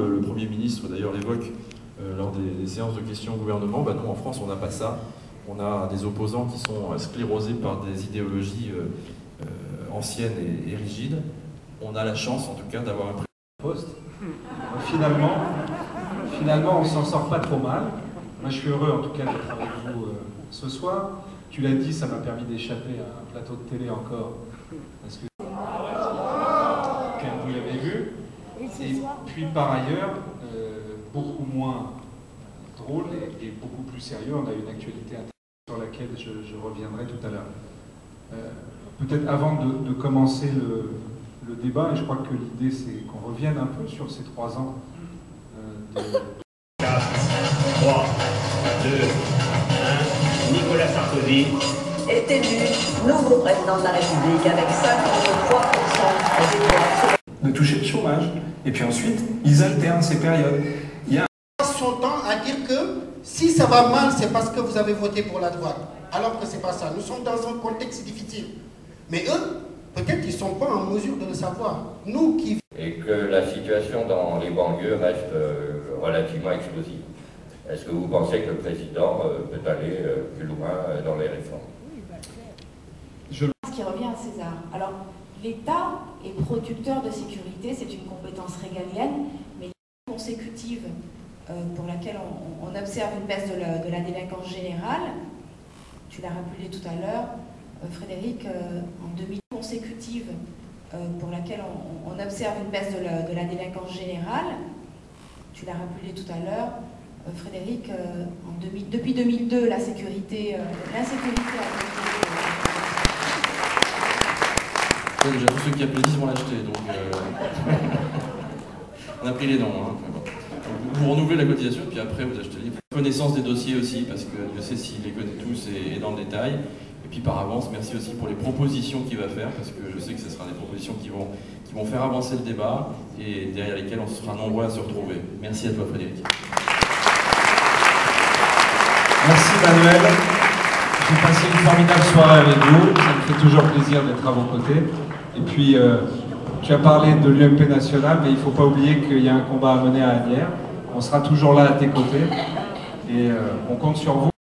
le Premier ministre d'ailleurs l'évoque lors des séances de questions au gouvernement. Nous, en France, on n'a pas ça. On a des opposants qui sont sclérosés par des idéologies anciennes et rigides. On a la chance, en tout cas, d'avoir un poste. Finalement, on s'en sort pas trop mal. Moi, je suis heureux, en tout cas, d'être avec vous ce soir. Tu l'as dit, ça m'a permis d'échapper à un plateau de télé encore. Parce que vous l'avez vu. Et puis, par ailleurs, beaucoup moins drôle et beaucoup plus sérieux. On a une actualité sur laquelle je reviendrai tout à l'heure. Peut-être avant de commencer le débat, et je crois que l'idée c'est qu'on revienne un peu sur ces 3 ans de... 4, 3, 2, 1, Nicolas Sarkozy est élu nouveau président de la République avec 53% des voix. De toucher le chômage. Et puis ensuite, ils alternent ces périodes. Il y a son temps à dire que si ça va mal, c'est parce que vous avez voté pour la droite. Alors que c'est pas ça. Nous sommes dans un contexte difficile. Mais eux, peut-être qu'ils ne sont pas en mesure de le savoir. Nous qui... Et que la situation dans les banlieues reste relativement explosive. Est-ce que vous pensez que le président peut aller plus loin dans les réformes? Ce qui revient à César. Alors, l'État est producteur de sécurité, c'est une compétence régalienne, mais consécutive pour laquelle on observe une baisse de la délinquance générale, tu l'as rappelé tout à l'heure, Frédéric, en 2000 consécutive pour laquelle on observe une baisse de la délinquance générale, tu l'as rappelé tout à l'heure, Frédéric, depuis 2002, l'insécurité a déjà tous ceux qui applaudissent vont l'acheter, donc on a pris les noms. Hein. Vous renouvelez la cotisation, puis après vous achetez le livre. Connaissance des dossiers aussi, parce que Dieu sait s'il les connaît tous et dans le détail. Et puis par avance, merci aussi pour les propositions qu'il va faire, parce que je sais que ce sera des propositions qui vont faire avancer le débat et derrière lesquelles on sera nombreux à se retrouver. Merci à toi Frédéric. Merci Manuel. J'ai passé une formidable soirée avec vous. Ça me fait toujours plaisir d'être à vos côtés. Et puis, tu as parlé de l'UMP national, mais il ne faut pas oublier qu'il y a un combat à mener à Asnières. On sera toujours là à tes côtés et on compte sur vous.